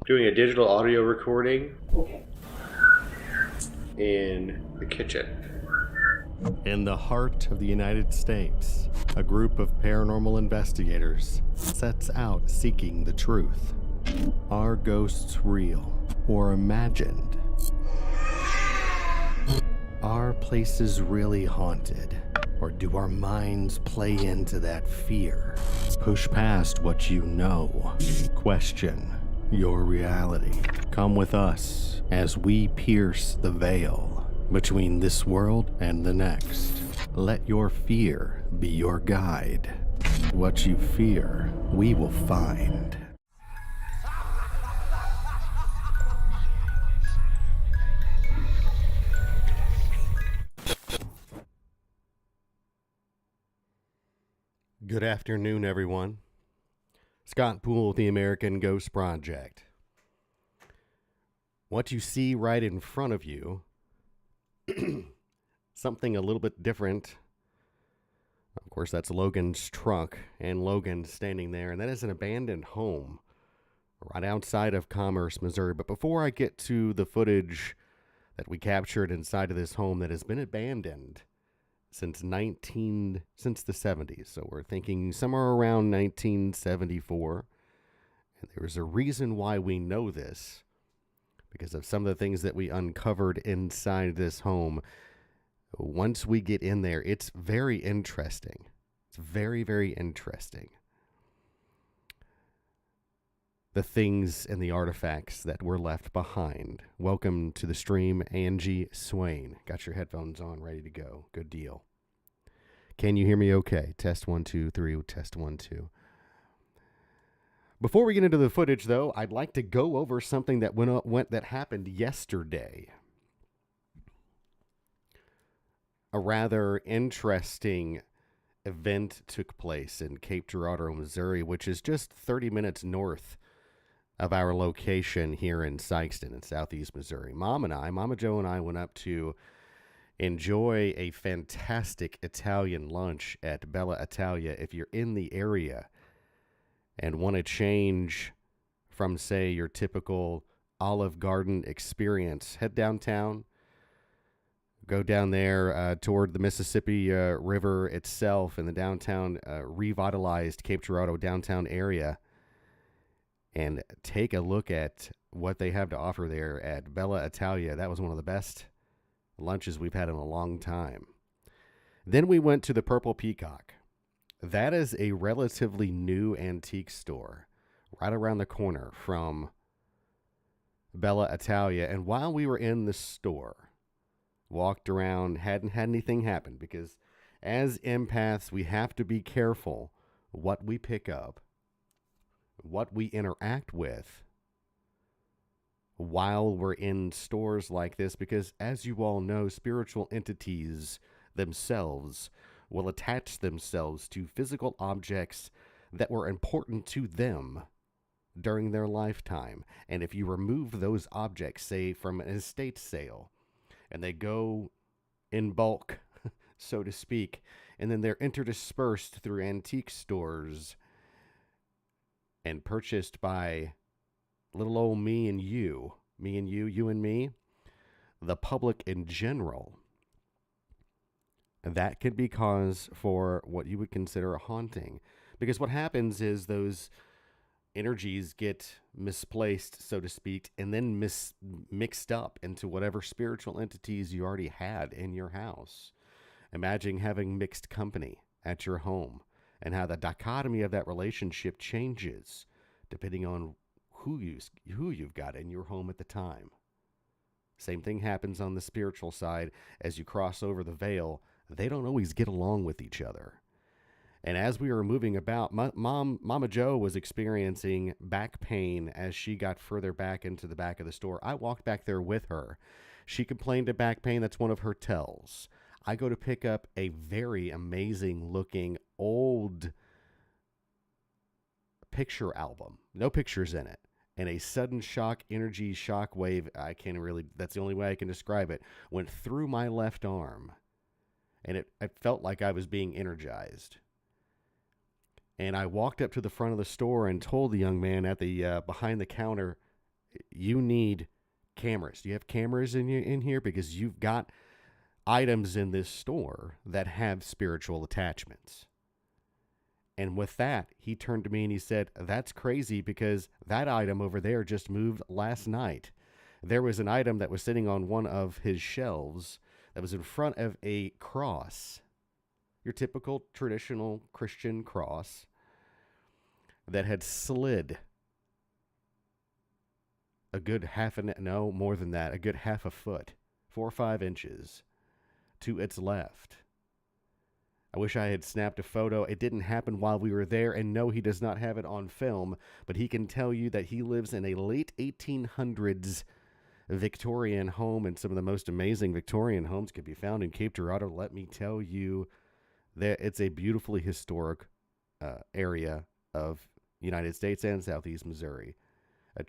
doing a digital audio recording Okay. in the kitchen. In the heart of the United States, a group of paranormal investigators sets out seeking the truth. Are ghosts real or imagined? Are places really haunted? Or do our minds play into that fear? Push past what you know. Question your reality. Come with us as we pierce the veil between this world and the next. Let your fear be your guide. What you fear, we will find. Good afternoon, everyone. Scott Poole with the American Ghost Project. What you see right in front of you, something a little bit different. Of course, that's Logan's truck, and Logan standing there, and that is an abandoned home right outside of Commerce, Missouri. But before I get to the footage that we captured inside of this home that has been abandoned since the 70s. So we're thinking somewhere around 1974. And there's a reason why we know this, because of some of the things that we uncovered inside this home. Once we get in there, it's very interesting. It's very, very interesting. The things and the artifacts that were left behind. Welcome to the stream, Angie Swain. Got your headphones on, ready to go. Good deal. Can you hear me okay? Test 1, 2, 3, test 1, 2. Before we get into the footage, though, I'd like to go over something that that happened yesterday. A rather interesting event took place in Cape Girardeau, Missouri, which is just 30 minutes north of our location here in Sikeston in southeast Missouri. Mama Jo and I went up to enjoy a fantastic Italian lunch at Bella Italia. If you're in the area and want to change from, say, your typical Olive Garden experience, head downtown. Go down there toward the Mississippi River itself in the downtown, revitalized Cape Girardeau downtown area, and take a look at what they have to offer there at Bella Italia. That was one of the best lunches we've had in a long time. Then we went to the Purple Peacock. That is a relatively new antique store right around the corner from Bella Italia. And while we were in the store, walked around, hadn't had anything happen, because as empaths, we have to be careful what we pick up, what we interact with while we're in stores like this, because as you all know, spiritual entities themselves will attach themselves to physical objects that were important to them during their lifetime. And if you remove those objects, say from an estate sale, and they go in bulk, so to speak, and then they're interdispersed through antique stores and purchased by little old me and you, you and me, the public in general, that could be cause for what you would consider a haunting. Because what happens is those energies get misplaced, so to speak, and then mixed up into whatever spiritual entities you already had in your house. Imagine having mixed company at your home and how the dichotomy of that relationship changes depending on who you've got in your home at the time. Same thing happens on the spiritual side. As you cross over the veil, they don't always get along with each other. And as we were moving about, Mama Jo was experiencing back pain as she got further back into the back of the store. I walked back there with her. She complained of back pain. That's one of her tells. I go to pick up a very amazing looking old picture album. No pictures in it. And a sudden energy shock wave, that's the only way I can describe it, went through my left arm. And it felt like I was being energized. And I walked up to the front of the store and told the young man at the behind the counter You need cameras. Do you have cameras in here? Because you've got items in this store that have spiritual attachments. And with that, he turned to me and he said, "That's crazy because that item over there just moved last night." There was an item that was sitting on one of his shelves that was in front of a cross, your typical traditional Christian cross, that had slid a good more than that, a good half a foot, 4 or 5 inches to its left. I wish I had snapped a photo. It didn't happen while we were there, and no, he does not have it on film, but he can tell you that he lives in a late 1800s Victorian home, and some of the most amazing Victorian homes can be found in Cape Girardeau. Let me tell you that it's a beautifully historic area of United States and Southeast Missouri. A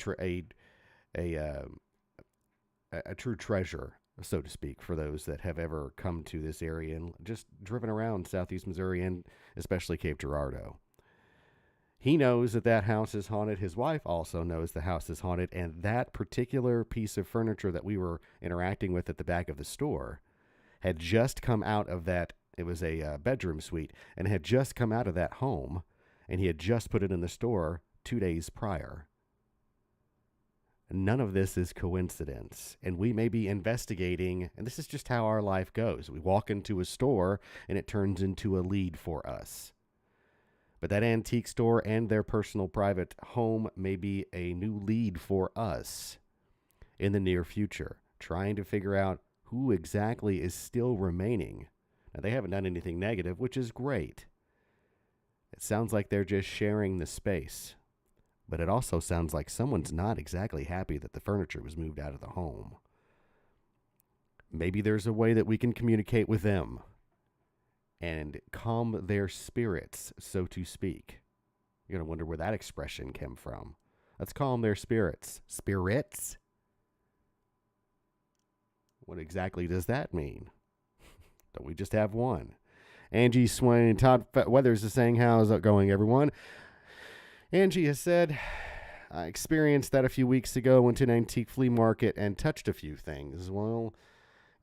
true treasure, so to speak, for those that have ever come to this area and just driven around Southeast Missouri and especially Cape Girardeau. He knows that house is haunted. His wife also knows the house is haunted, and that particular piece of furniture that we were interacting with at the back of the store had just come out of that. It was a bedroom suite, and had just come out of that home, and he had just put it in the store 2 days prior. None of this is coincidence, and we may be investigating, and this is just how our life goes. We walk into a store, and it turns into a lead for us. But that antique store and their personal private home may be a new lead for us in the near future, trying to figure out who exactly is still remaining. Now, they haven't done anything negative, which is great. It sounds like they're just sharing the space. But it also sounds like someone's not exactly happy that the furniture was moved out of the home. Maybe there's a way that we can communicate with them and calm their spirits, so to speak. You're going to wonder where that expression came from. Let's calm their spirits. Spirits? What exactly does that mean? Don't we just have one? Angie Swain, Todd Weathers is saying, how's it going, everyone? Angie has said, I experienced that a few weeks ago, went to an antique flea market and touched a few things. Well,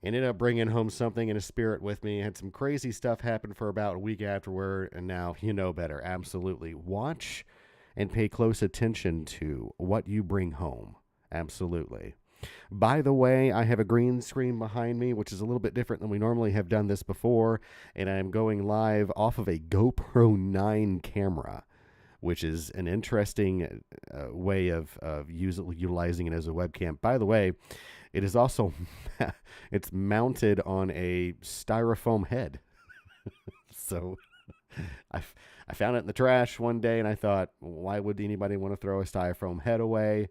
ended up bringing home something in a spirit with me. Had some crazy stuff happen for about a week afterward, and now you know better. Absolutely. Watch and pay close attention to what you bring home. Absolutely. By the way, I have a green screen behind me, which is a little bit different than we normally have done this before, and I'm going live off of a GoPro 9 camera, which is an interesting way of utilizing it as a webcam. By the way, it is also it's mounted on a styrofoam head. So I found it in the trash one day, and I thought, why would anybody want to throw a styrofoam head away?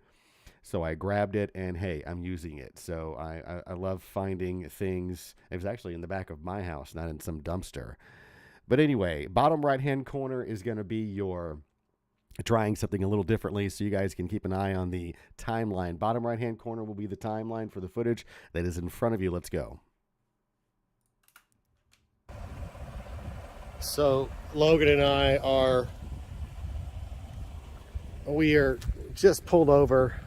So I grabbed it, and hey, I'm using it. So I love finding things. It was actually in the back of my house, not in some dumpster. But anyway, bottom right-hand corner is going to be your trying something a little differently, so you guys can keep an eye on the timeline. Bottom right-hand corner will be the timeline for the footage that is in front of you. Let's go. So Logan and I are just pulled over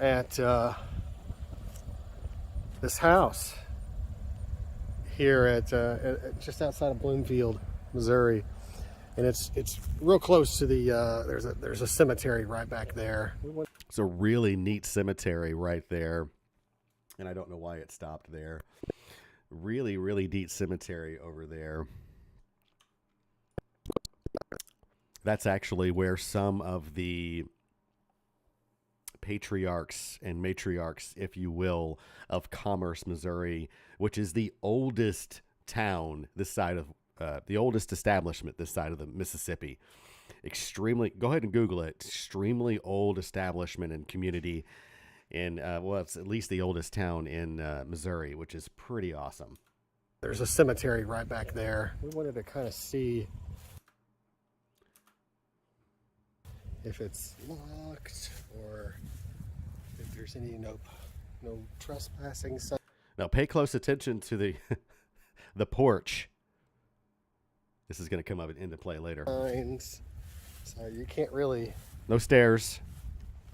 at this house here at just outside of Bloomfield, Missouri. And it's real close to the there's a cemetery right back there. It's a really neat cemetery right there, and I don't know why it stopped there. Really, really neat cemetery over there. That's actually where some of the patriarchs and matriarchs, if you will, of Commerce, Missouri, which is the oldest town this side of the oldest establishment this side of the Mississippi. Go ahead and Google it. Extremely old establishment and community in, it's at least the oldest town in Missouri, which is pretty awesome. There's a cemetery right back there. We wanted to kind of see if it's locked or if there's any no trespassing. Now pay close attention to the the porch. This is going to come up into play later. So you can't really... No stairs.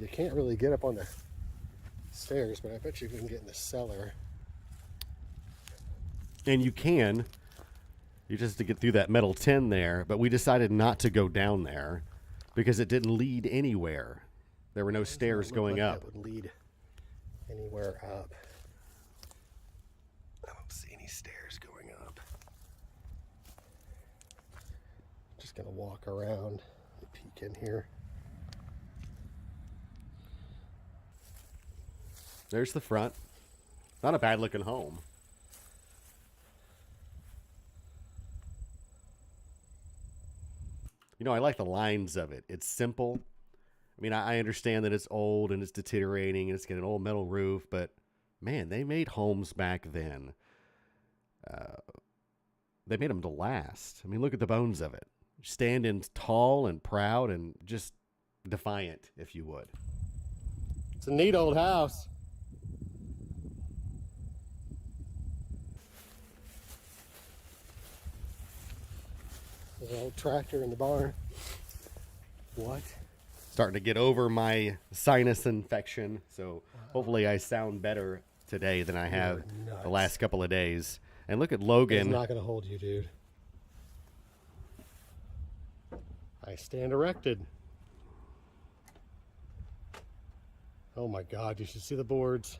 You can't really get up on the stairs, but I bet you can get in the cellar. And you can. You just have to get through that metal tin there. But we decided not to go down there because it didn't lead anywhere. There were no stairs going like up. That would lead anywhere up. I don't see any stairs going up. Just gonna walk around and peek in here. There's the front. Not a bad looking home. You know, I like the lines of it. It's simple. I mean, I understand that it's old and it's deteriorating and it's got an old metal roof, but man, they made homes back then. They made them to last. I mean, look at the bones of it. Standing tall and proud and just defiant, if you would. It's a neat old house. There's an old tractor in the barn. What? Starting to get over my sinus infection, so hopefully I sound better today than I have the last couple of days. And look at Logan. It's not going to hold you, dude. I stand erected. Oh my God, you should see the boards.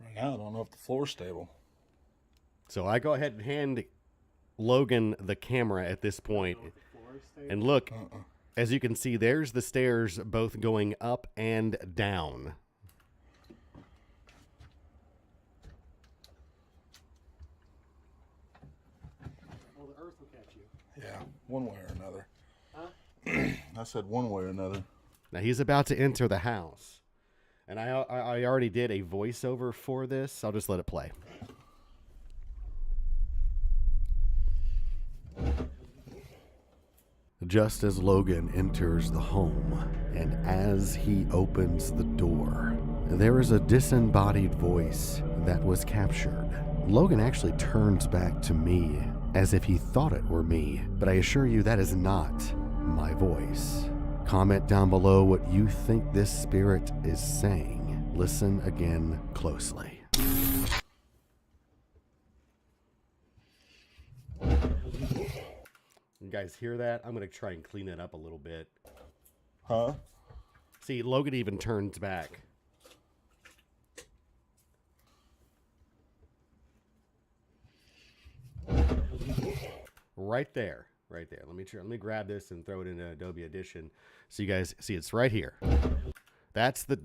Right now, I don't know if the floor's stable. So I go ahead and hand Logan the camera at this point. And look, as you can see, there's the stairs both going up and down. Well, the earth will catch you. Yeah, one way or another. Huh? I said one way or another. Now he's about to enter the house. And I already did a voiceover for this. I'll just let it play. Just as Logan enters the home, and as he opens the door, there is a disembodied voice that was captured. Logan actually turns back to me as if he thought it were me, but I assure you that is not my voice. Comment down below what you think this spirit is saying. Listen again closely. You guys hear that? I'm going to try and clean it up a little bit. Huh? See, Logan even turns back. Right there. Right there. Let me grab this and throw it in Adobe Edition so you guys see it's right here. That's the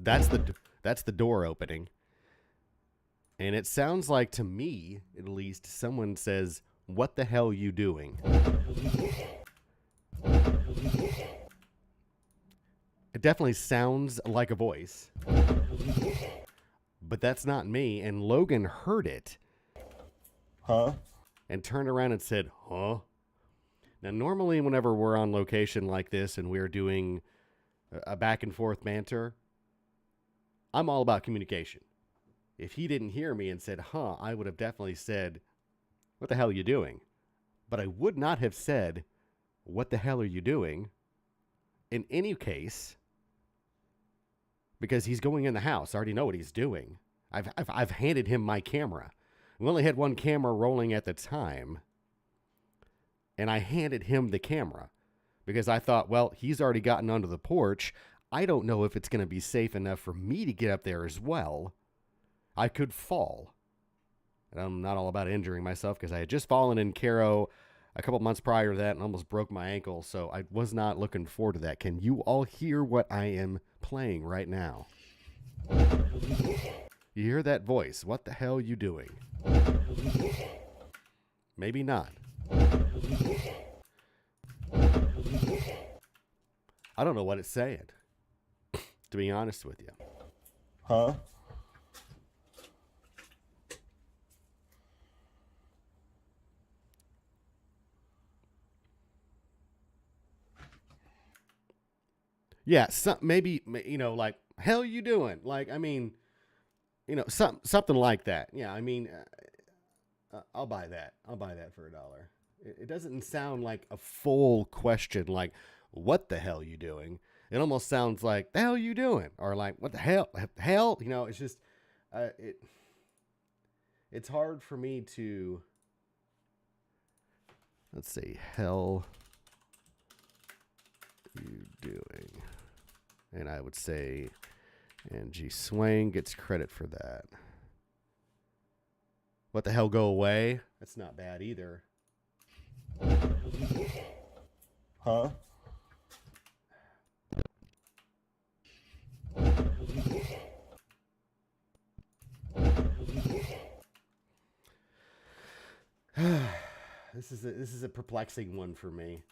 door opening. And it sounds like, to me, at least, someone says, "What the hell you doing?" It definitely sounds like a voice. But that's not me, and Logan heard it. Huh? And turned around and said, "Huh?" Now, normally whenever we're on location like this and we're doing a back and forth banter, I'm all about communication. If he didn't hear me and said, "Huh," I would have definitely said, "What the hell are you doing?" But I would not have said, "What the hell are you doing?" in any case, because he's going in the house. I already know what he's doing. I've handed him my camera. We only had one camera rolling at the time. And I handed him the camera because I thought, well, he's already gotten onto the porch. I don't know if it's going to be safe enough for me to get up there as well. I could fall. And I'm not all about injuring myself because I had just fallen in Caro a couple months prior to that and almost broke my ankle. So I was not looking forward to that. Can you all hear what I am playing right now? You hear that voice? What the hell are you doing? Maybe not. I don't know what it's saying, to be honest with you. Huh? Yeah, maybe, like hell you doing? Like, I mean, something like that. Yeah, I mean, I'll buy that. I'll buy that for $1. It doesn't sound like a full question, like, what the hell you doing? It almost sounds like, the hell you doing? Or like, what the hell? Hell? It's just, it's hard for me to, let's see, hell you doing? And I would say Angie Swain gets credit for that. What the hell, go away? That's not bad either. Huh? This is a perplexing one for me.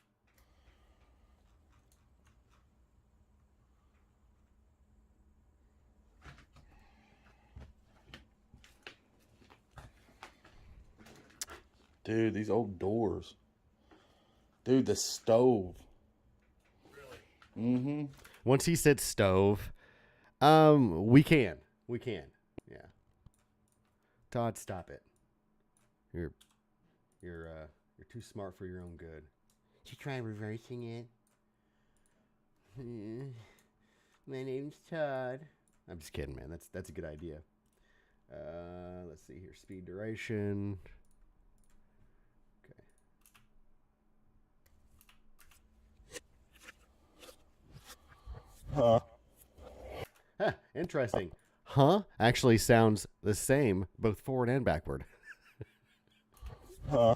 Dude, these old doors. Dude, the stove. Really? Mm-hmm. Once he said stove, we can. Yeah. Todd, stop it. You're too smart for your own good. Should you try reversing it? My name's Todd. I'm just kidding, man. That's a good idea. Let's see here. Speed duration. Huh? Huh, interesting. Huh? Actually sounds the same, both forward and backward. Huh?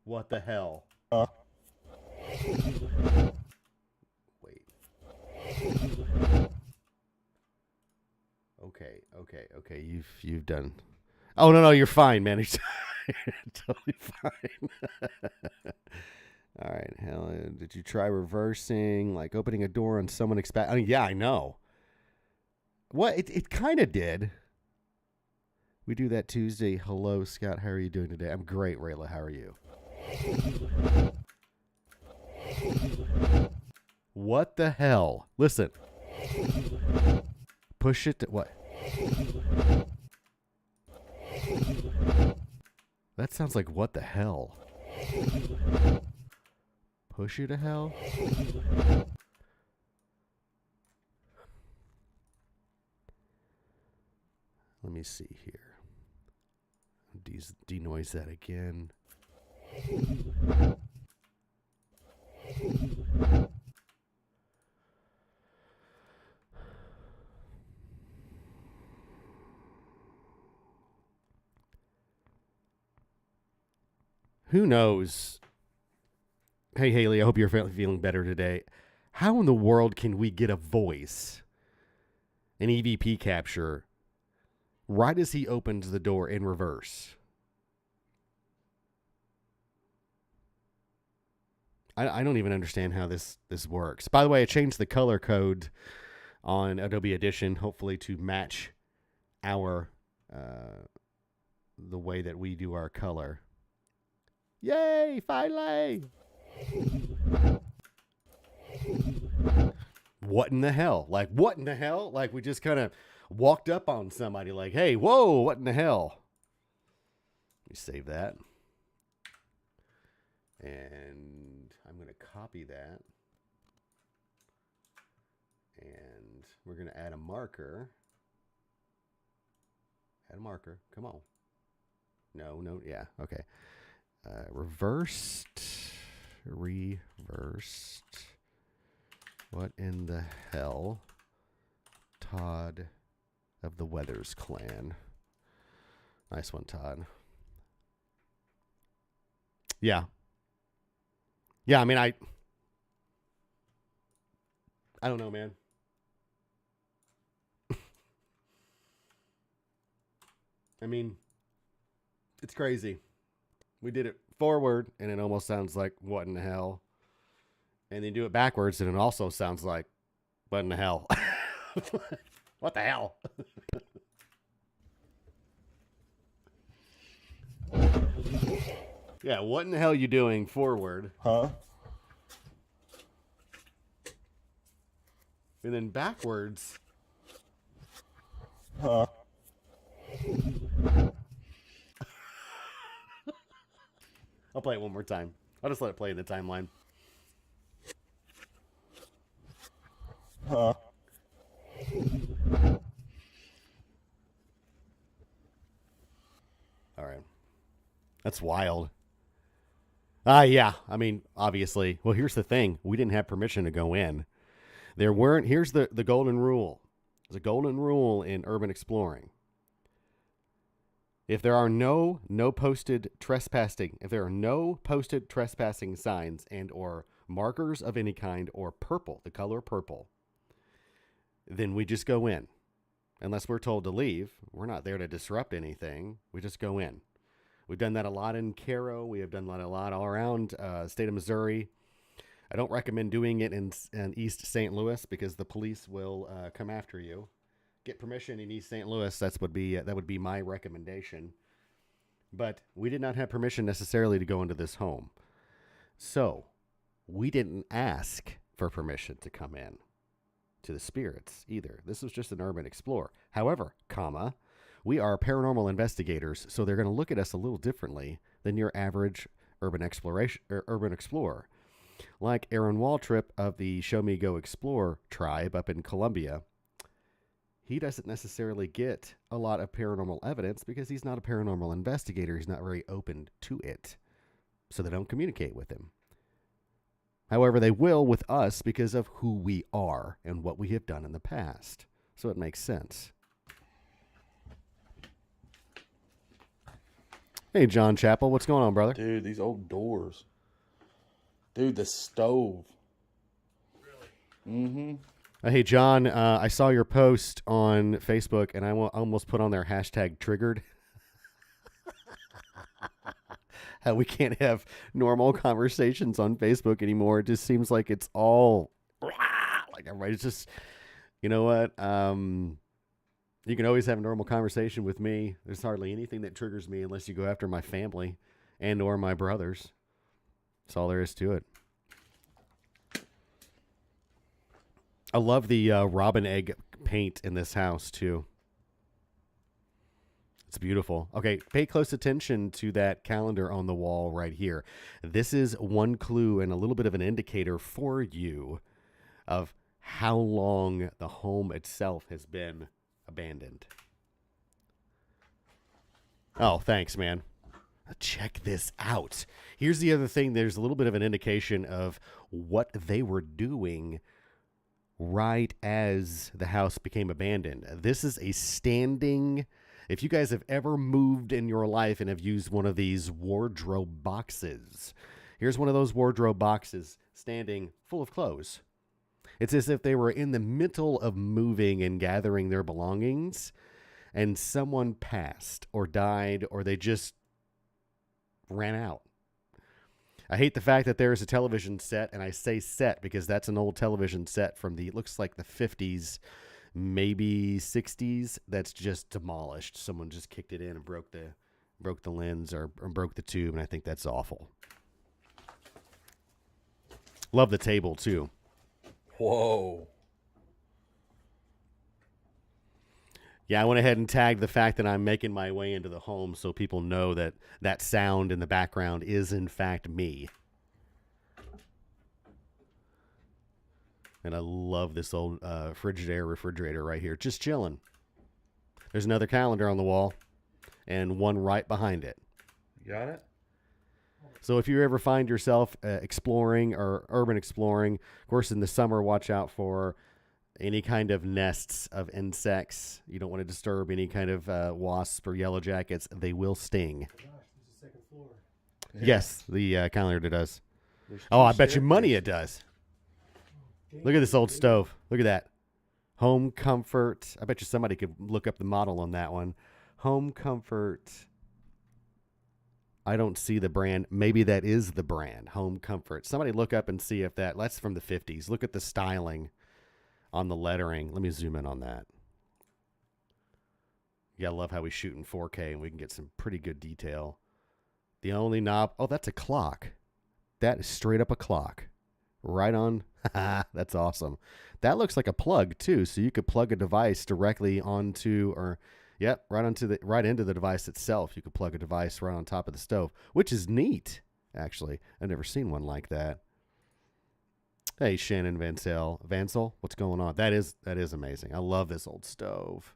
What the hell? Huh? Wait. Okay. You've done. Oh no, you're fine, man. You're totally fine. All right, Helen, did you try reversing, like opening a door on someone expect? I mean, yeah, I know. What it kind of did. We do that Tuesday. Hello, Scott. How are you doing today? I'm great, Rayla. How are you? What the hell? Listen. Push it to what? That sounds like what the hell? Push you to hell? Let me see here. Denoise that again. Who knows? Hey, Haley, I hope you're feeling better today. How in the world can we get a voice, an EVP capture, right as he opens the door in reverse? I don't even understand how this works. By the way, I changed the color code on Adobe Edition, hopefully to match our the way that we do our color. Yay, finally! What in the hell? Like, what in the hell? Like, we just kind of walked up on somebody like, hey, whoa, what in the hell? Let me save that. And I'm going to copy that. And we're going to add a marker. Add a marker. Come on. No, yeah, okay. Reversed. What in the hell? Todd of the Weathers clan. Nice one, Todd. Yeah. Yeah, I mean, I don't know, man. I mean, it's crazy. We did it forward, and it almost sounds like, what in the hell? And then do it backwards, and it also sounds like, what in the hell? What the hell? Yeah, what in the hell you doing forward? Huh? And then backwards. Huh? I'll play it one more time. I'll just let it play in the timeline. Huh? All right. That's wild. Yeah. I mean, obviously. Well, here's the thing. We didn't have permission to go in. There weren't. Here's the golden rule. There's a golden rule in urban exploring. If there are no posted trespassing, if there are no posted trespassing signs and or markers of any kind or purple, the color purple, then we just go in. Unless we're told to leave, we're not there to disrupt anything. We just go in. We've done that a lot in Cairo. We have done that a lot all around state of Missouri. I don't recommend doing it in East St. Louis because the police will come after you. Get permission in East St. Louis. That would be my recommendation. But we did not have permission necessarily to go into this home. So we didn't ask for permission to come in to the spirits either. This was just an urban explorer. However, we are paranormal investigators, so they're going to look at us a little differently than your average urban explorer. Like Aaron Waltrip of the Show Me Go Explore tribe up in Colombia, he doesn't necessarily get a lot of paranormal evidence because he's not a paranormal investigator. He's not very open to it, so they don't communicate with him. However, they will with us because of who we are and what we have done in the past. So it makes sense. Hey, John Chappell, what's going on, brother? Dude, these old doors. Dude, the stove. Really? Mm-hmm. Hey, John, I saw your post on Facebook, and I almost put on there #triggered. How we can't have normal conversations on Facebook anymore. It just seems like it's all like everybody's just, you know what? You can always have a normal conversation with me. There's hardly anything that triggers me unless you go after my family and or my brothers. That's all there is to it. I love the robin egg paint in this house, too. It's beautiful. Okay, pay close attention to that calendar on the wall right here. This is one clue and a little bit of an indicator for you of how long the home itself has been abandoned. Oh, thanks, man. Check this out. Here's the other thing. There's a little bit of an indication of what they were doing right as the house became abandoned. This is a standing... If you guys have ever moved in your life and have used one of these wardrobe boxes, here's one of those wardrobe boxes standing full of clothes. It's as if they were in the middle of moving and gathering their belongings, and someone passed or died or they just ran out. I hate the fact that there is a television set, and I say set because that's an old television set from it looks like the 50s, maybe 60s, that's just demolished. Someone just kicked it in and broke the lens or broke the tube, and I think that's awful. Love the table, too. Whoa. Yeah, I went ahead and tagged the fact that I'm making my way into the home so people know that that sound in the background is, in fact, me. And I love this old Frigidaire refrigerator right here. Just chilling. There's another calendar on the wall and one right behind it. You got it? So if you ever find yourself exploring or urban exploring, of course, in the summer, watch out for any kind of nests of insects. You don't want to disturb any kind of wasps or yellow jackets. They will sting. Gosh, there's a second floor. Yeah. Yes, the calendar does. There's Oh, I two bet you money staircases. it does. Look at this old stove. Look at that. Home Comfort. I bet you somebody could look up the model on that one. Home Comfort. I don't see the brand. Maybe that is the brand. Home Comfort. Somebody look up and see if that's from the 50s. Look at the styling on the lettering. Let me zoom in on that. Yeah, I love how we shoot in 4K and we can get some pretty good detail. The only knob. Oh, that's a clock. That is straight up a clock. right on. That's awesome. That looks like a plug too, so you could plug a device directly onto, or yep, right into the device itself. You could plug a device right on top of the stove, which is neat. Actually, I've never seen one like that. Hey, Shannon Vansel, what's going on? That is amazing. I love this old stove,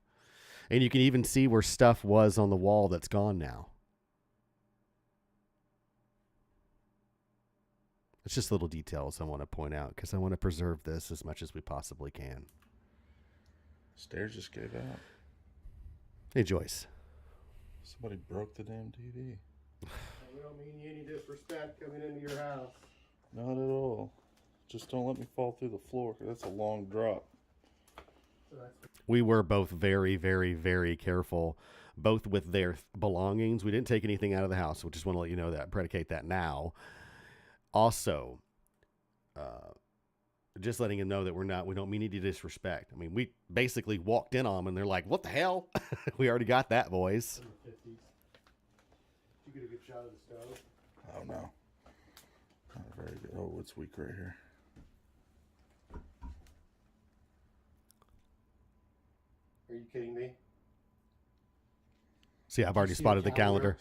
and you can even see where stuff was on the wall that's gone now. It's just little details I want to point out because I want to preserve this as much as we possibly can. Stairs just gave out. Hey, Joyce. Somebody broke the damn TV. We don't mean any disrespect coming into your house. Not at all. Just don't let me fall through the floor because that's a long drop. We were both very, very, very careful, both with their belongings. We didn't take anything out of the house. We just want to let you know that, predicate that now. Also, just letting them know that we don't mean any disrespect. I mean, we basically walked in on them and they're like, what the hell? We already got that voice. Did you get a good shot of the stove? Oh, no. Not very good. Oh, it's weak right here. Are you kidding me? See, I've already See spotted the the calendar.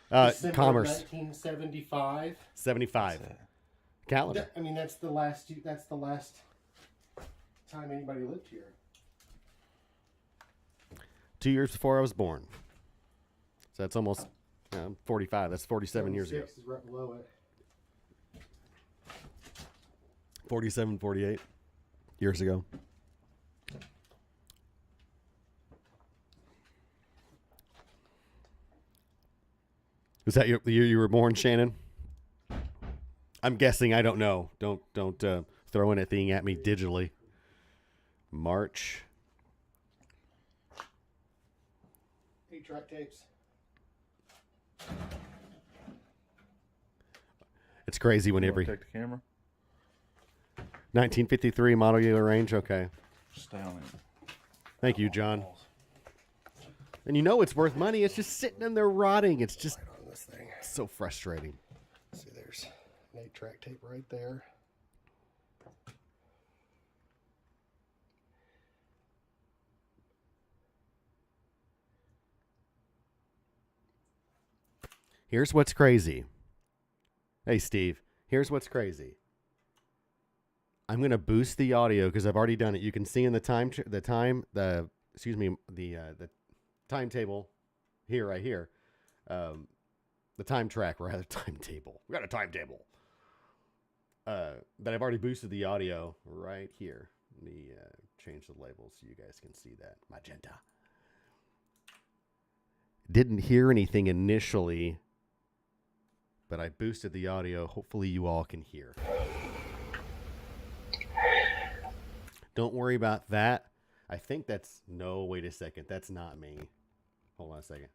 December Commerce. 1975. 75. Calendar. I mean, that's the last time anybody lived here. 2 years before I was born. So that's almost 45. That's 47 years ago. 76 is right below it. 47, 48 years ago. Was that your year you were born, Shannon? I'm guessing. I don't know. Don't throw anything at me digitally. March. 8-track tapes. It's crazy when every Take the camera. 1953 model year range. Okay. Stay on it. Thank you, John. And you know it's worth money. It's just sitting in there rotting. It's just Right on this thing. so frustrating. See, there's an 8-track tape right there. Here's what's crazy. Hey, Steve. Here's what's crazy. I'm going to boost the audio because I've already done it. You can see in the timetable here, right here. The time track, rather, timetable. We got a timetable. But I've already boosted the audio right here. Let me change the labels so you guys can see that. Magenta. Didn't hear anything initially, but I boosted the audio. Hopefully you all can hear. Don't worry about that. I think that's... No, wait a second. That's not me. Hold on a second.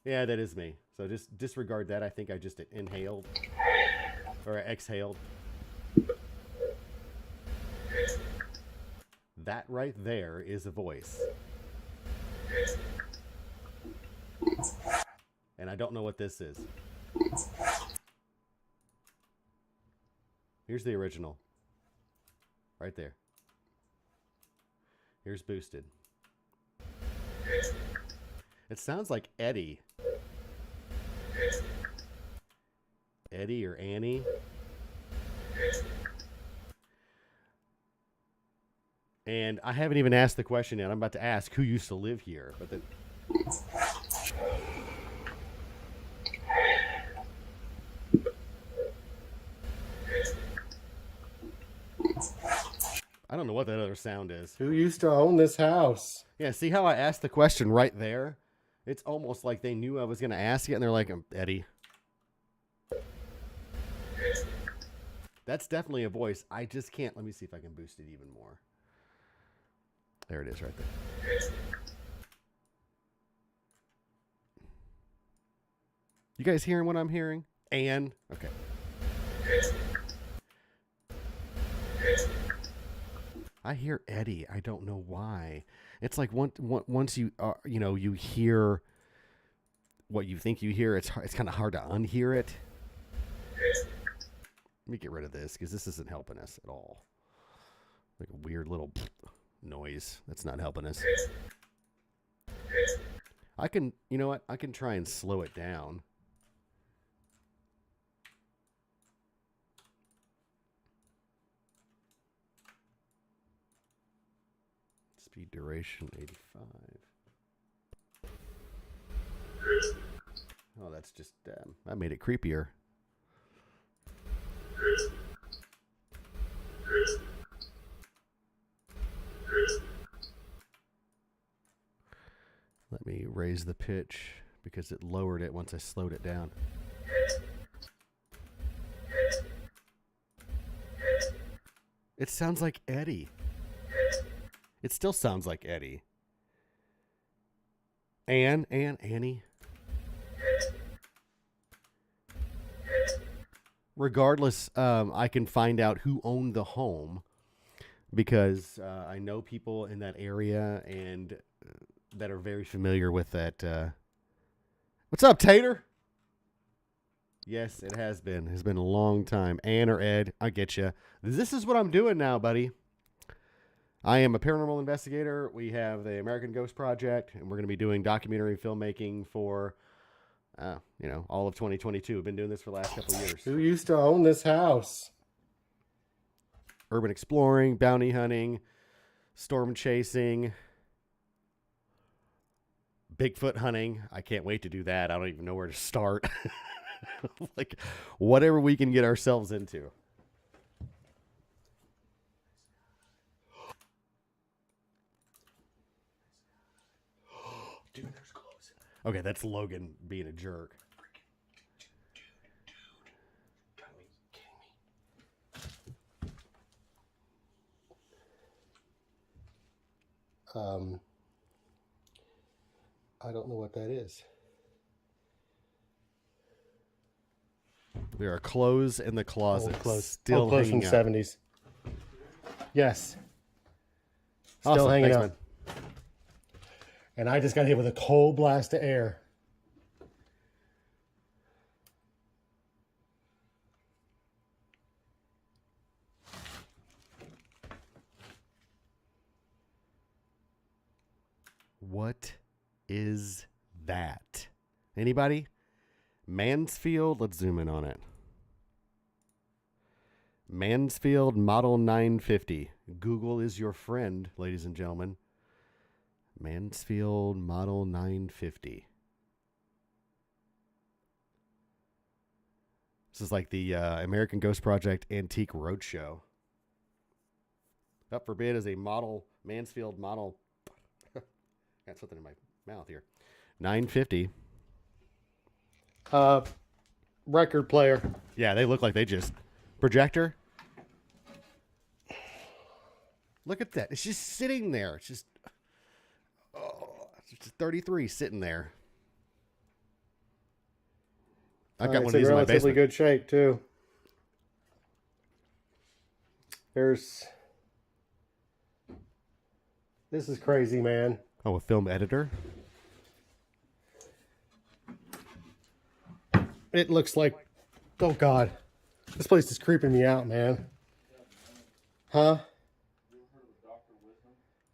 Yeah, that is me. So just disregard that. I think I just inhaled. Or exhaled. That right there is a voice. And I don't know what this is. Here's the original. Right there. Here's boosted. It sounds like Eddie. Eddie or Annie. And I haven't even asked the question yet. I'm about to ask who used to live here. But then... I don't know what that other sound is. Who used to own this house? Yeah, see how I asked the question right there? It's almost like they knew I was going to ask it, and they're like, Eddie. That's definitely a voice. I just can't. Let me see if I can boost it even more. There it is right there. You guys hearing what I'm hearing? And? Okay. I hear Eddie. I don't know why. It's like once you you hear what you think you hear, it's kind of hard to unhear it. Let me get rid of this because this isn't helping us at all. Like a weird little noise that's not helping us. I can, you know what? I can try and slow it down. Speed duration 85. Oh, that's just, that made it creepier. Let me raise the pitch because it lowered it once I slowed it down. It sounds like Eddie. It still sounds like Eddie. Annie. Regardless, I can find out who owned the home because I know people in that area and that are very familiar with that. What's up, Tater? Yes, it has been. It's been a long time. Ann or Ed, I get you. This is what I'm doing now, buddy. I am a paranormal investigator. We have the American Ghost Project, and we're going to be doing documentary filmmaking for, all of 2022. We've been doing this for the last couple of years. Who used to own this house? Urban exploring, bounty hunting, storm chasing, Bigfoot hunting. I can't wait to do that. I don't even know where to start. Like, whatever we can get ourselves into. Dude, there's clothes. Okay, that's Logan being a jerk. I don't know what that is. There are clothes in the closet. Old clothes. Still Old clothes from hanging the up. 70s. Yes. Still Awesome. hanging Thanks, up. man. And I just got hit with a cold blast of air. What is that? Anybody? Mansfield, let's zoom in on it. Mansfield Model 950. Google is your friend, ladies and gentlemen. Mansfield Model 950. This is like the American Ghost Project Antique Roadshow. Up for bid is a model, Mansfield Model. Got something in my mouth here. 950. Record player. Yeah, they look like they just... Projector? Look at that. It's just sitting there. It's just... Oh, it's just 33 sitting there. I've got one of these in my relatively basement. good shape, too. This is crazy, man. Oh, a film editor? It looks like... Oh, God. This place is creeping me out, man. Huh?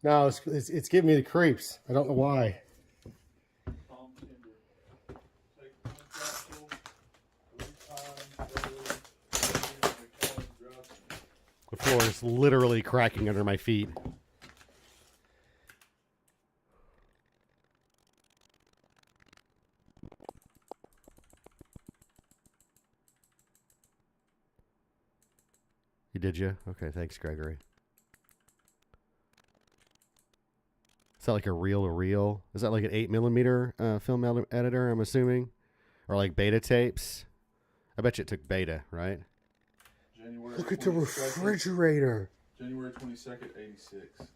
No, it's giving me the creeps. I don't know why. The floor is literally cracking under my feet. Did you? Okay, thanks, Gregory. Is that like a reel-to-reel? Is that like an 8mm film editor, I'm assuming? Or like beta tapes? I bet you it took beta, right? January Look at the 22nd, refrigerator. January 22nd, 86.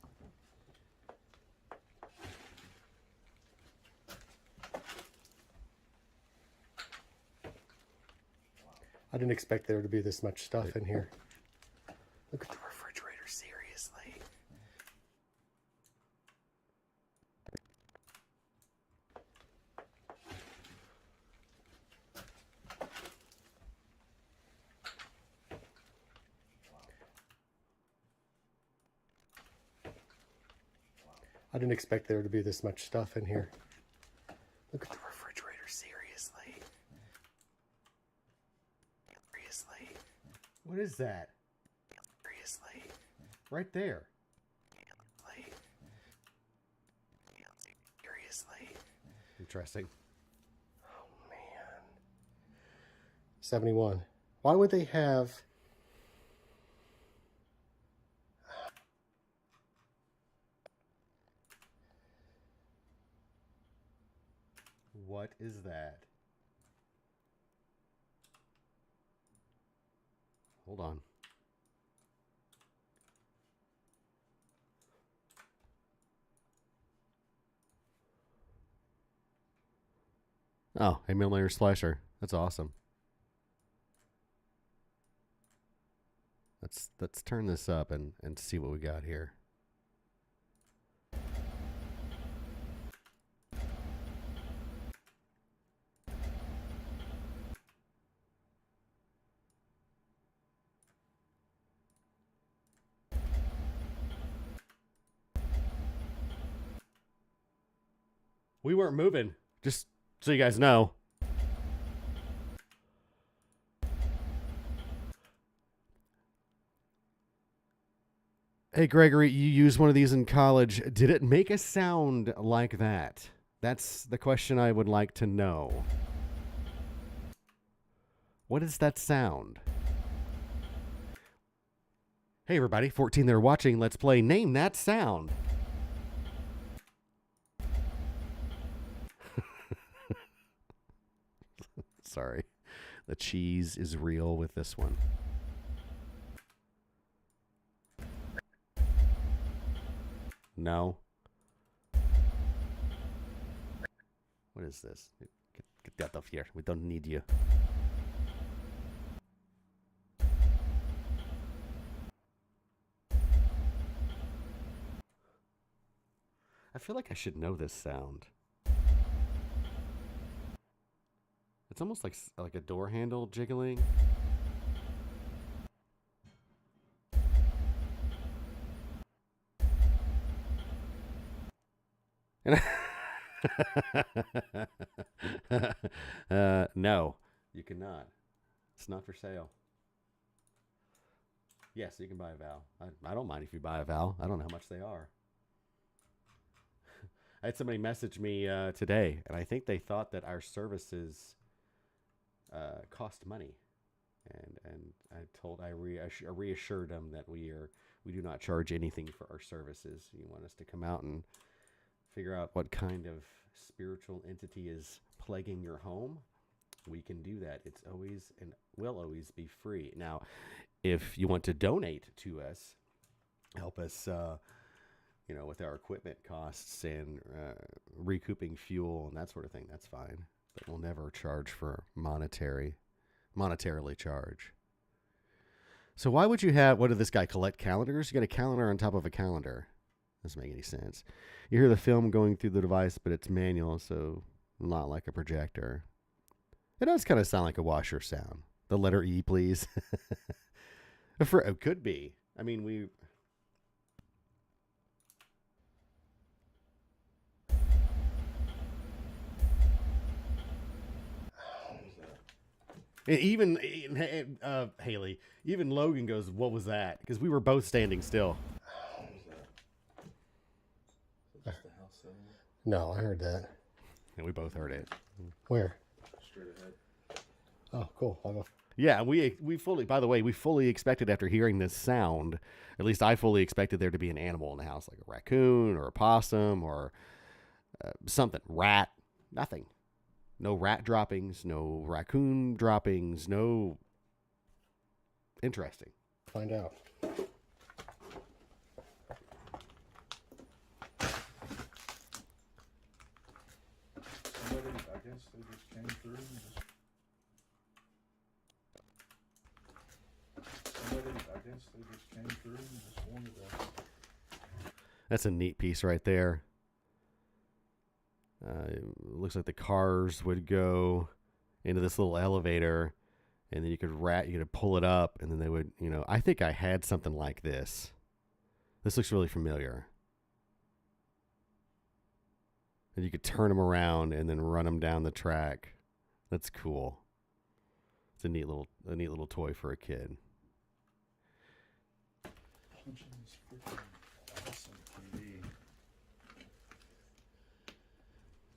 I didn't expect there to be this much stuff in here. Look at the refrigerator, seriously. I didn't expect there to be this much stuff in here. Look at the refrigerator, seriously. Seriously. What is that? Seriously. Right there. Seriously. Interesting. Oh, man. 71. Why would they have... What is that? Hold on. Oh, a millimeter slasher. That's awesome. Let's turn this up and see what we got here. We weren't moving, just so you guys know. Hey, Gregory, you used one of these in college. Did it make a sound like that? That's the question I would like to know. What is that sound? Hey, everybody, 14 that are watching, let's play Name That Sound. Sorry. The cheese is real with this one. No. What is this? Get that off here. We don't need you. I feel like I should know this sound. It's almost like a door handle jiggling. No, you cannot. It's not for sale. Yes, you can buy a Val. I don't mind if you buy a Val. I don't know how much they are. I had somebody message me today, and I think they thought that our services cost money, and I reassured them that we do not charge anything for our services. You want us to come out and figure out what kind of spiritual entity is plaguing your home, we can do that. It's always and will always be free. Now, if you want to donate to us, help us, with our equipment costs and recouping fuel and that sort of thing, that's fine. But we'll never charge for monetarily charge. So why would you have, what did this guy collect calendars? You got a calendar on top of a calendar. Doesn't make any sense. You hear the film going through the device, but it's manual, so not like a projector. It does kind of sound like a washer sound. The letter E, please. It could be. I mean, even Haley, even Logan goes, "What was that?" Because we were both standing still. No, I heard that. And we both heard it. Where? Straight ahead. Oh, cool. I'll go. Yeah, we fully, by the way, we fully expected after hearing this sound, at least I fully expected there to be an animal in the house, like a raccoon or a possum or something. Rat. Nothing. No rat droppings, no raccoon droppings, no. Interesting. Find out. Somebody, I guess they just came through and wanted to. That's a neat piece right there. It looks like the cars would go into this little elevator, and then you could pull it up, and then they would, I think I had something like this. This looks really familiar. And you could turn them around and then run them down the track. That's cool. It's a neat little toy for a kid.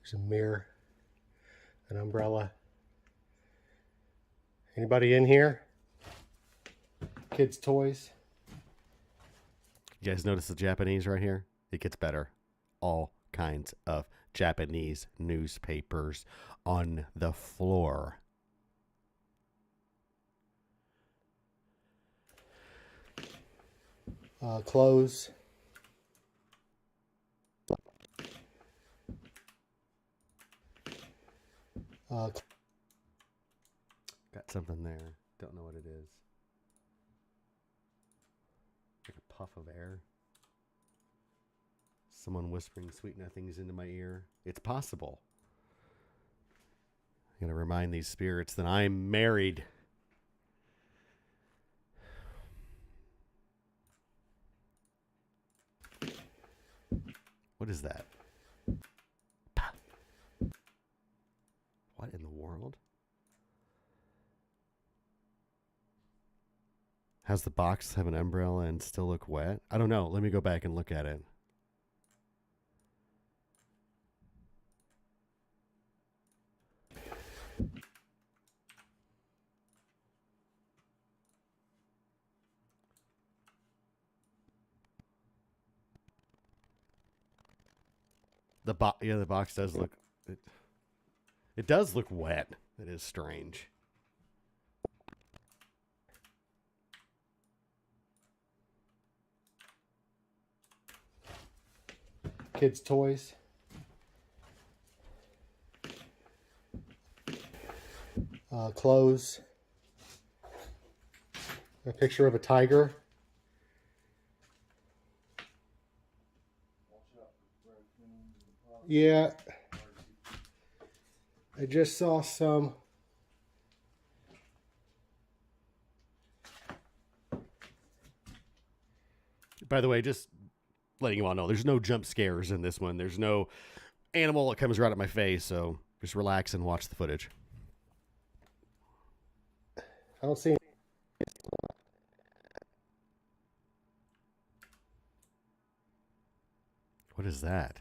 There's a mirror, an umbrella. Anybody in here? Kids' toys? You guys notice the Japanese right here? It gets better. All kinds of Japanese newspapers on the floor. Clothes. Got something there. Don't know what it is. Like a puff of air. Someone whispering sweet nothings into my ear. It's possible. I'm going to remind these spirits that I'm married. What is that? What in the world? How's the box have an umbrella and still look wet? I don't know. Let me go back and look at it. The box does look. It does look wet. It is strange. Kids' toys. Clothes. A picture of a tiger. Yeah. I just saw some. By the way, just letting you all know, there's no jump scares in this one. There's no animal that comes right at my face, so just relax and watch the footage. I don't see any. What is that?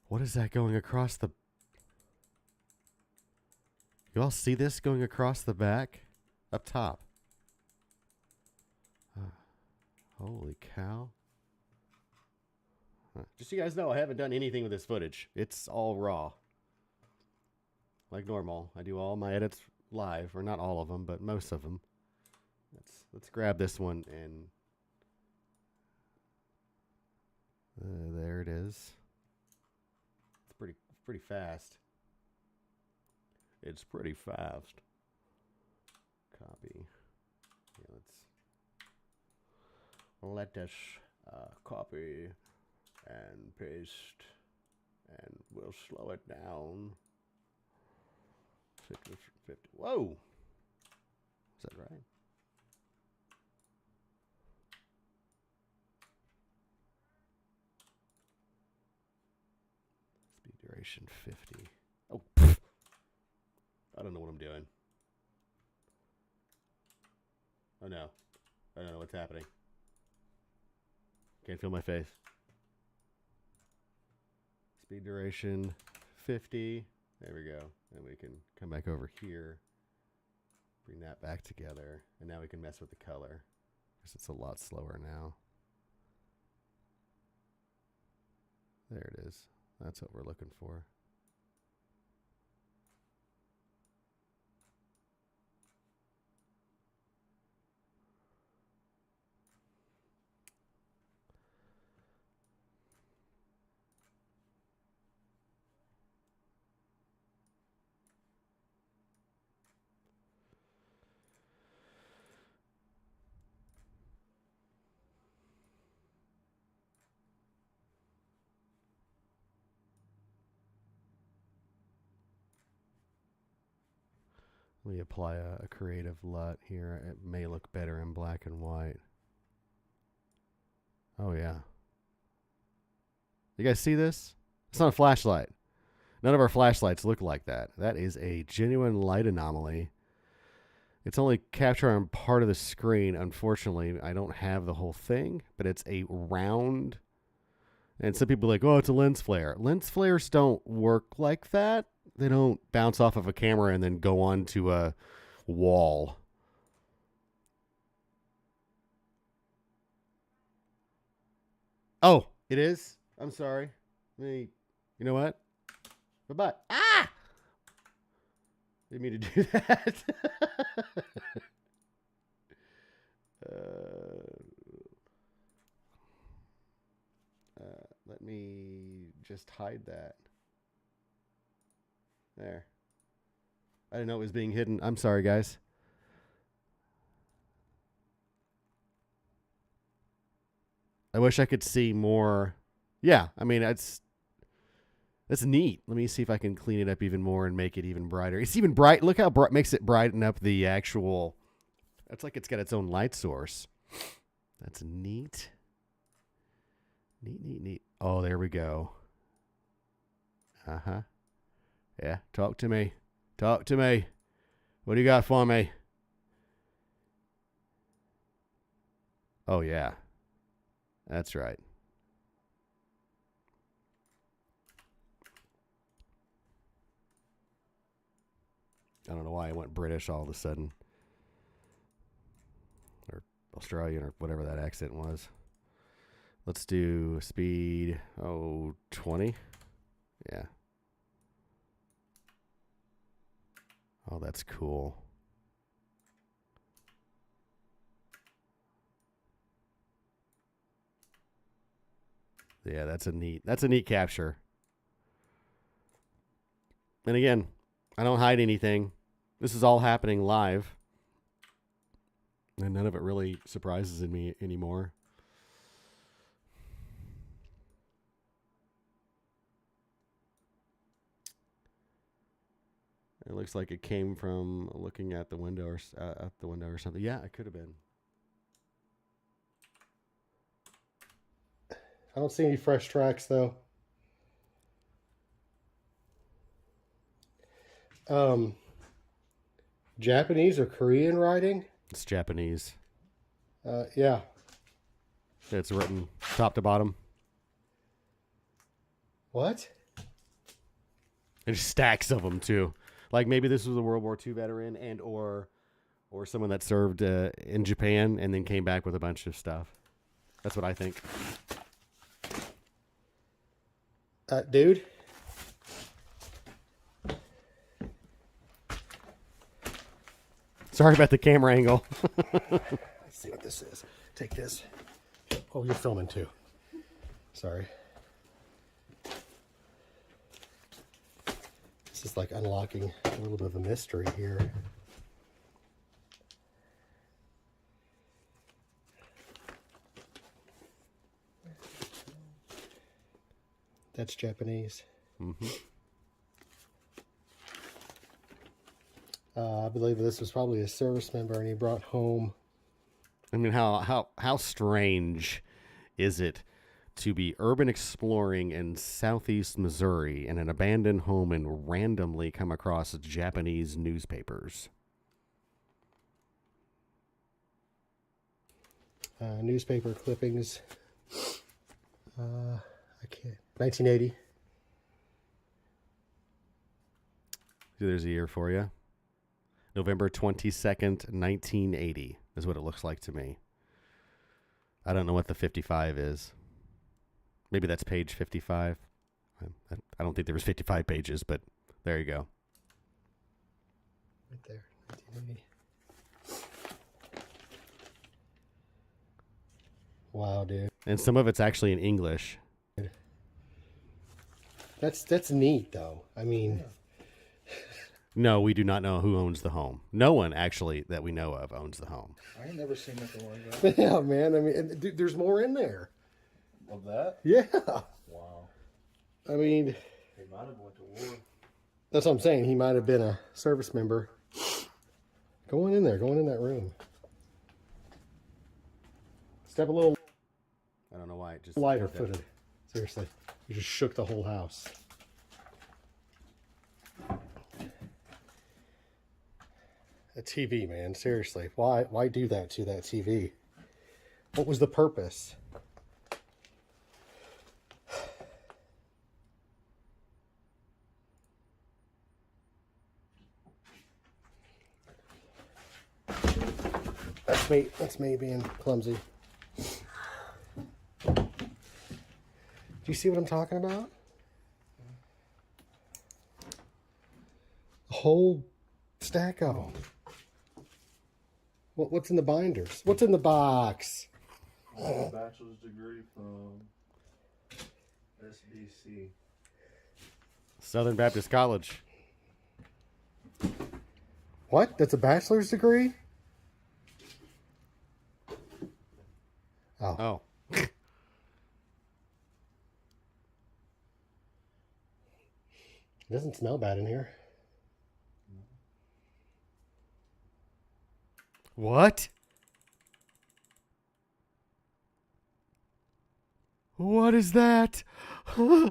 What is that going across the... You all see this going across the back? Up top. Holy cow. Just so you guys know, I haven't done anything with this footage. It's all raw. Like normal. I do all my edits live. Or not all of them, but most of them. Let's grab this one and... there it is. It's pretty fast. It's pretty fast. Copy. Yeah, let us copy and paste, and we'll slow it down. 50. Whoa! Is that right? Speed duration 50. Oh, pfft. I don't know what I'm doing. Oh no. I don't know what's happening. Can't feel my face. Speed duration 50. There we go. And we can come back over here. Bring that back together. And now we can mess with the color. Because it's a lot slower now. There it is. That's what we're looking for. Let me apply a creative LUT here. It may look better in black and white. Oh, yeah. You guys see this? It's not a flashlight. None of our flashlights look like that. That is a genuine light anomaly. It's only captured on part of the screen. Unfortunately, I don't have the whole thing, but it's a round. And some people are like, oh, it's a lens flare. Lens flares don't work like that. They don't bounce off of a camera and then go onto a wall. Oh, it is? I'm sorry. You know what? Bye-bye. Ah! Didn't mean to do that. Let me just hide that. There. I didn't know it was being hidden. I'm sorry, guys. I wish I could see more. Yeah, I mean, that's neat. Let me see if I can clean it up even more and make it even brighter. It's even bright. Look how bright makes it brighten up the actual. It's like it's got its own light source. That's neat. Neat. Oh, there we go. Uh-huh. Yeah, talk to me. Talk to me. What do you got for me? Oh, yeah. That's right. I don't know why I went British all of a sudden. Or Australian or whatever that accent was. Let's do speed, 20. Yeah. Oh, that's cool. Yeah, that's a neat capture. And again, I don't hide anything. This is all happening live. And none of it really surprises me anymore. It looks like it came from looking at the window or out the window or something. Yeah, it could have been. I don't see any fresh tracks though. Japanese or Korean writing? It's Japanese. Yeah. It's written top to bottom. What? There's stacks of them too. Like maybe this was a World War II veteran and or someone that served in Japan and then came back with a bunch of stuff. That's what I think. Dude. Sorry about the camera angle. Let's see what this is. Take this. Oh, you're filming too. Sorry. This is like unlocking a little bit of a mystery here. That's Japanese. Mm-hmm. I believe this was probably a service member and he brought home. I mean, how strange is it to be urban exploring in southeast Missouri in an abandoned home and randomly come across Japanese newspapers? Newspaper clippings. I can't. 1980. There's a year for you. November 22nd, 1980 is what it looks like to me. I don't know what the 55 is. Maybe that's page 55. I don't think there was 55 pages, but there you go. Right there, 1980. Wow, dude. And some of it's actually in English. That's neat, though. I mean... No, we do not know who owns the home. No one, actually, that we know of owns the home. I ain't never seen nothing like that. Yeah, man. I mean, and, dude, there's more in there. Of that? Yeah. Wow. I mean... He might have went to war. That's what I'm saying. He might have been a service member. Go on in there. Go on in that room. Step a little... I don't know might just Lighter footed. Seriously. You just shook the whole house. A TV, man. Seriously. Why do that to that TV? What was the purpose? That's me being clumsy. Do you see what I'm talking about? A whole stack of them. What's in the binders? What's in the box? A bachelor's degree from SBC. Southern Baptist College. What? That's a bachelor's degree? Oh. It doesn't smell bad in here. What? What is that? Okay.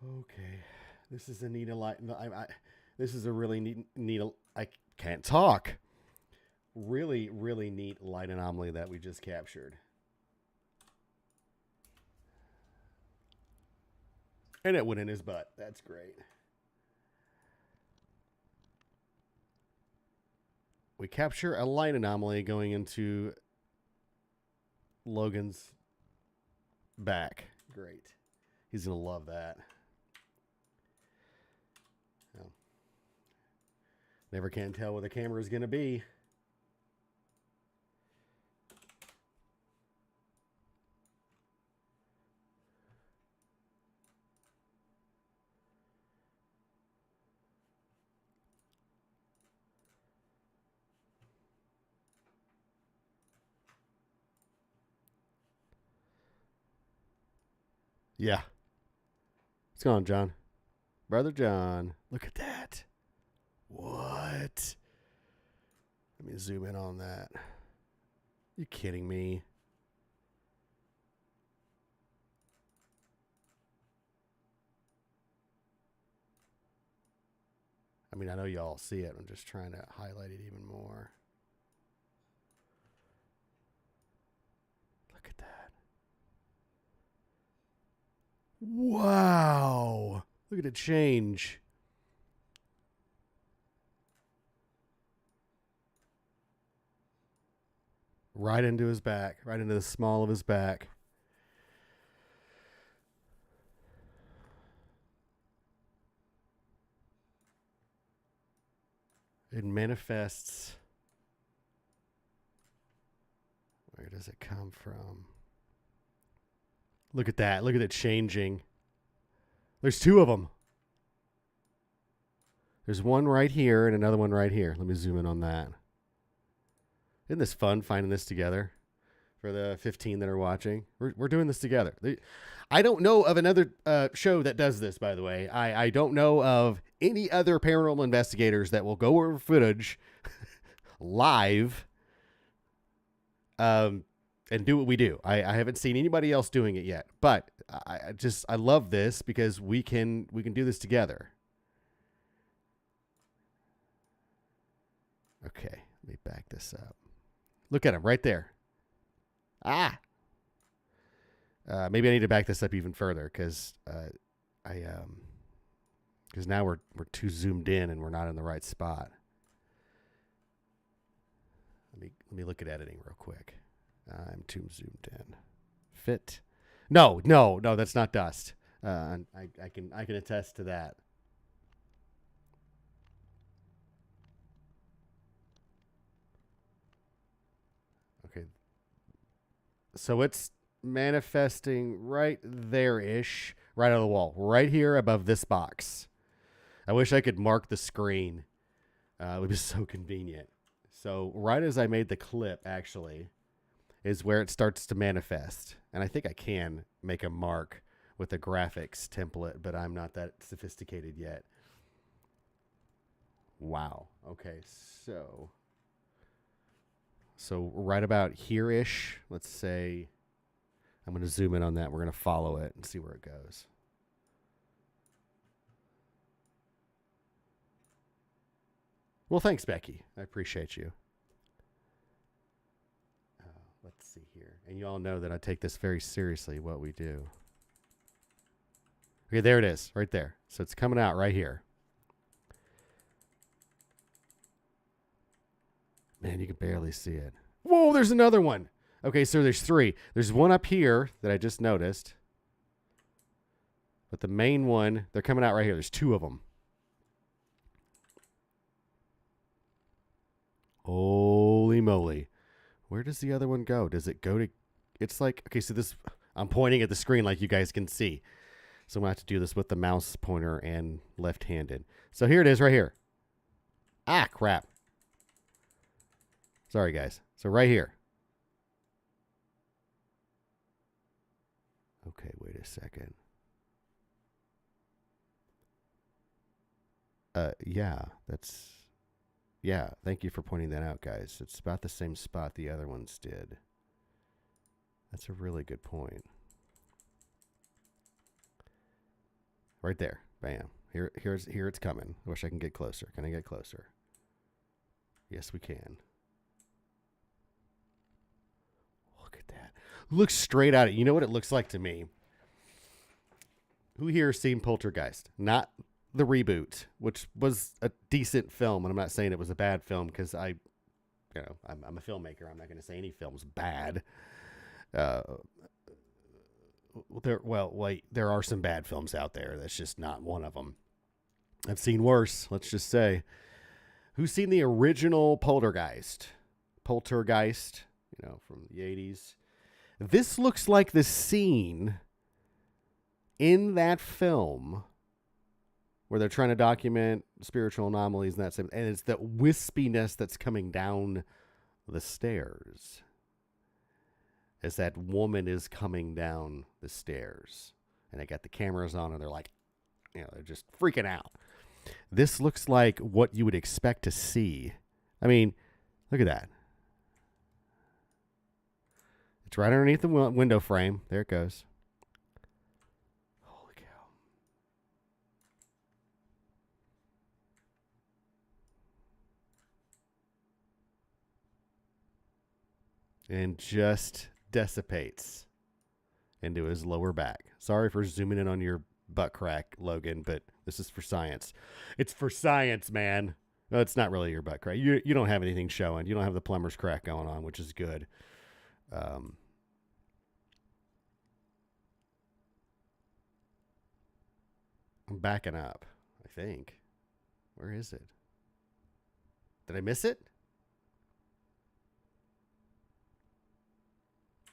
Okay. This is a neat light. This is a really neat. I can't talk. Really, really neat light anomaly that we just captured. And it went in his butt. That's great. We capture a light anomaly going into Logan's back. Great. He's going to love that. Well, never can tell where the camera is going to be. Yeah. What's going on, John? Brother John. Look at that. What? Let me zoom in on that. You kidding me? I mean, I know y'all see it. I'm just trying to highlight it even more. Look at that. Wow. Look at it change. Right into his back. Right into the small of his back. It manifests. Where does it come from? Look at that. Look at it changing. There's two of them. There's one right here and another one right here. Let me zoom in on that. Isn't this fun finding this together for the 15 that are watching? We're doing this together. I don't know of another show that does this, by the way. I don't know of any other paranormal investigators that will go over footage live and do what we do. I haven't seen anybody else doing it yet, but I love this because we can do this together. Okay, let me back this up. Look at him right there. Maybe I need to back this up even further because now we're too zoomed in and we're not in the right spot. Let me look at editing real quick. I'm too zoomed in. Fit. No, that's not dust. I can attest to that. Okay. So it's manifesting right there-ish, right on the wall, right here above this box. I wish I could mark the screen. It would be so convenient. So right as I made the clip, actually, is where it starts to manifest. And I think I can make a mark with a graphics template, but I'm not that sophisticated yet. Wow. Okay, so right about here-ish, let's say, I'm going to zoom in on that. We're going to follow it and see where it goes. Well, thanks, Becky. I appreciate you. Let's see here. And you all know that I take this very seriously, what we do. Okay, there it is, right there. So it's coming out right here. Man, you can barely see it. Whoa, there's another one. Okay, so there's 3. There's one up here that I just noticed. But the main one, they're coming out right here. There's 2 of them. Holy moly. Where does the other one go? Does it go to... It's like... Okay, so this... I'm pointing at the screen like you guys can see. So I'm going to have to do this with the mouse pointer and left-handed. So here it is right here. Ah, crap. Sorry, guys. So right here. Okay, wait a second. Yeah, thank you for pointing that out, guys. It's about the same spot the other ones did. That's a really good point. Right there. Bam. Here it's coming. I wish I can get closer. Can I get closer? Yes, we can. Look at that. Looks straight at it. You know what it looks like to me? Who here has seen Poltergeist? Not the reboot, which was a decent film, and I'm not saying it was a bad film because I'm a filmmaker. I'm not going to say any film's bad. There are some bad films out there. That's just not one of them. I've seen worse. Let's just say. Who's seen the original Poltergeist? Poltergeist, from the 80s. This looks like the scene in that film where they're trying to document spiritual anomalies and and it's that wispiness that's coming down the stairs as that woman is coming down the stairs. And they got the cameras on and they're like, they're just freaking out. This looks like what you would expect to see. I mean, look at that. It's right underneath the window frame. There it goes. Holy cow. And just dissipates into his lower back. Sorry for zooming in on your butt crack, Logan, but this is for science. It's for science, man. No, it's not really your butt crack. You don't have anything showing. You don't have the plumber's crack going on, which is good. I'm backing up, I think. Where is it? Did I miss it?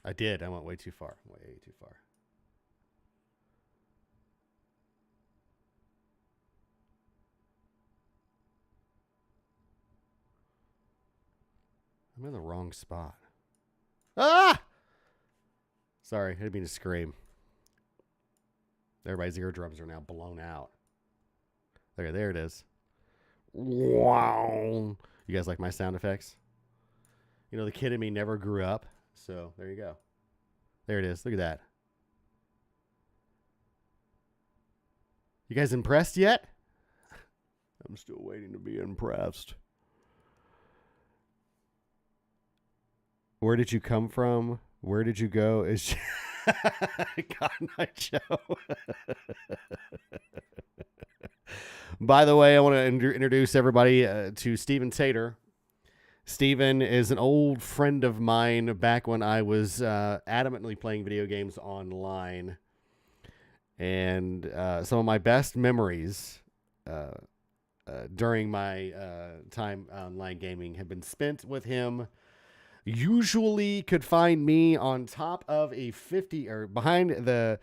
I did. I went way too far. Way too far. I'm in the wrong spot. Ah! Sorry, I didn't mean to scream. Everybody's eardrums are now blown out. Okay, there it is. Wow. You guys like my sound effects? The kid in me never grew up. So there you go. There it is. Look at that. You guys impressed yet? I'm still waiting to be impressed. Where did you come from? Where did you go? Is God Night Show. By the way, I want to introduce everybody to Stephen Tater. Stephen is an old friend of mine back when I was adamantly playing video games online. And some of my best memories during my time online gaming have been spent with him. Usually could find me on top of a 50 or behind a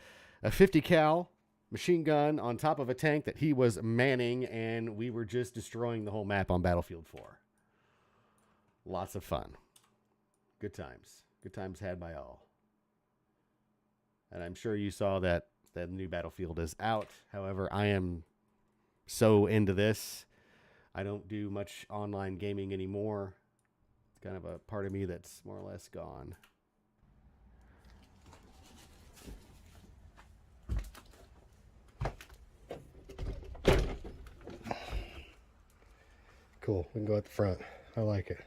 50 cal machine gun on top of a tank that he was manning, and we were just destroying the whole map on Battlefield 4. Lots of fun. Good times. Good times had by all. And I'm sure you saw that the new Battlefield is out. However, I am so into this. I don't do much online gaming anymore. It's kind of a part of me that's more or less gone. Cool. We can go at the front. I like it.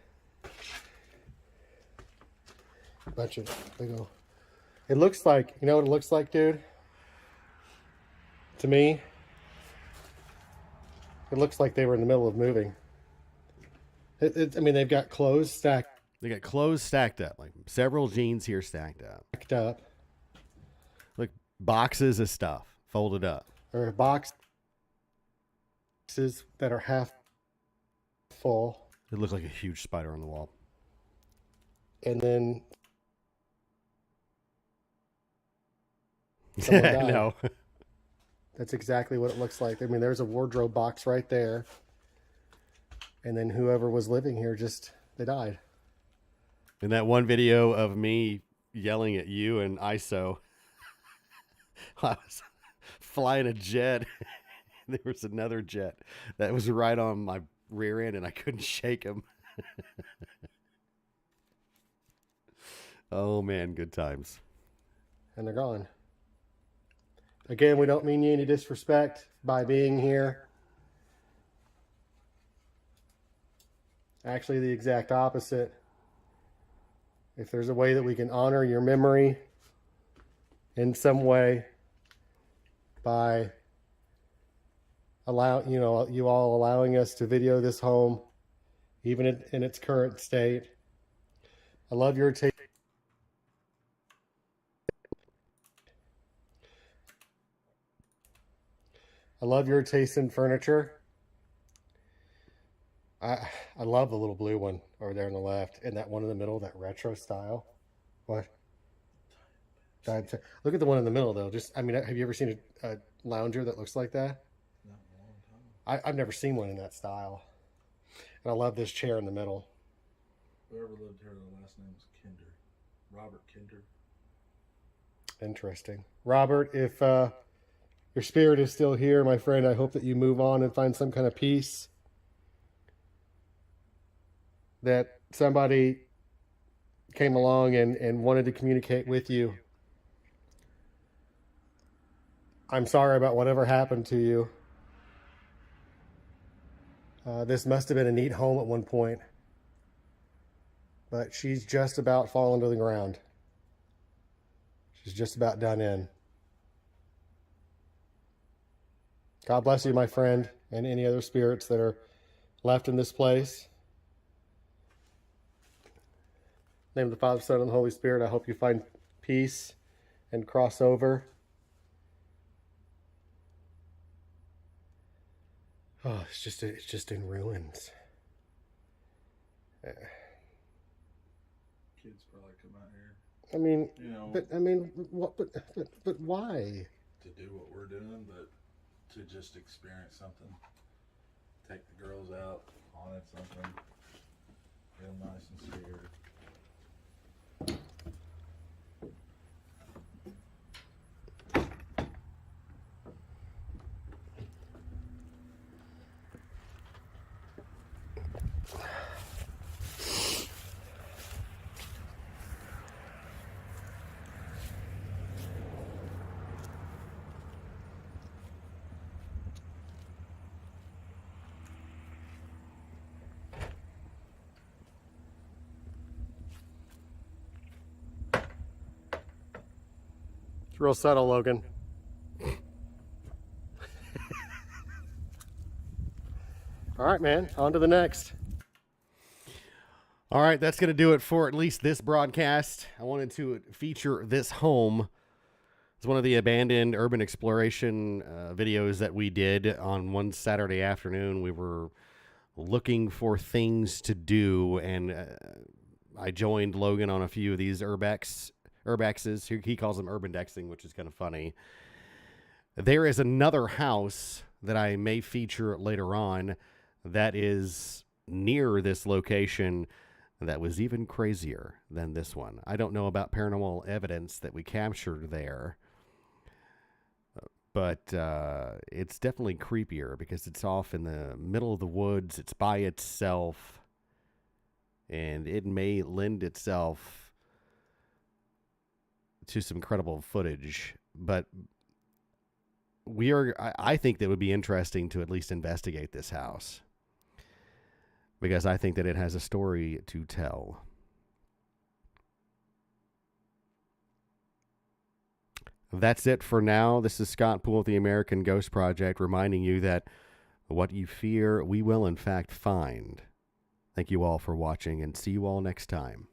Bunch of big old. It looks like, you know what it looks like, dude? To me, it looks like they were in the middle of moving. I mean, they've got clothes stacked They got clothes stacked up, like several jeans here stacked up. up, Look, boxes of stuff folded up. or boxes that are half full, It looked like a huge spider on the wall. and then I someone died. know. That's exactly what it looks like. I mean, there's a wardrobe box right there. And then whoever was living here they died. In that one video of me yelling at you and ISO, I was flying a jet. There was another jet that was right on my rear end, and I couldn't shake him. Oh, man, good times. And they're gone. Again, we don't mean you any disrespect by being here. Actually, the exact opposite. If there's a way that we can honor your memory in some way by you all allowing us to video this home, even in its current state. I love your taste. I love your taste in furniture. I love the little blue one over there on the left, and that one in the middle, that retro style. What? Look at the one in the middle, though. I mean, have you ever seen a lounger that looks like that? Not in a long time. I've never seen one in that style. And I love this chair in the middle. Whoever lived here, the last name was Kinder. Robert Kinder. Interesting. Robert, if your spirit is still here, my friend, I hope that you move on and find some kind of peace. That somebody came along and wanted to communicate with you. I'm sorry about whatever happened to you. This must have been a neat home at one point. But she's just about fallen to the ground. She's just about done in. God bless you, my friend, and any other spirits that are left in this place. In the name of the Father, Son, and the Holy Spirit, I hope you find peace and cross over. Oh, it's just in ruins. Kids probably come out here. I mean, You know, what? But why? to do what we're doing, but to just experience something. Take the girls out, haunted something. Get them nice and scared. It's real subtle, Logan. All right, man. On to the next. All right, that's going to do it for at least this broadcast. I wanted to feature this home. It's one of the abandoned urban exploration videos that we did on one Saturday afternoon. We were looking for things to do, and I joined Logan on a few of these urbexes. He calls them urban dexing, which is kind of funny. There is another house that I may feature later on that is near this location that was even crazier than this one. I don't know about paranormal evidence that we captured there, but it's definitely creepier because it's off in the middle of the woods. It's by itself, and it may lend itself to some incredible footage. But I think that it would be interesting to at least investigate this house, because I think that it has a story to tell. That's it for now. This is Scott Poole with the American Ghost Project, reminding you that what you fear, we will in fact find. Thank you all for watching, and see you all next time.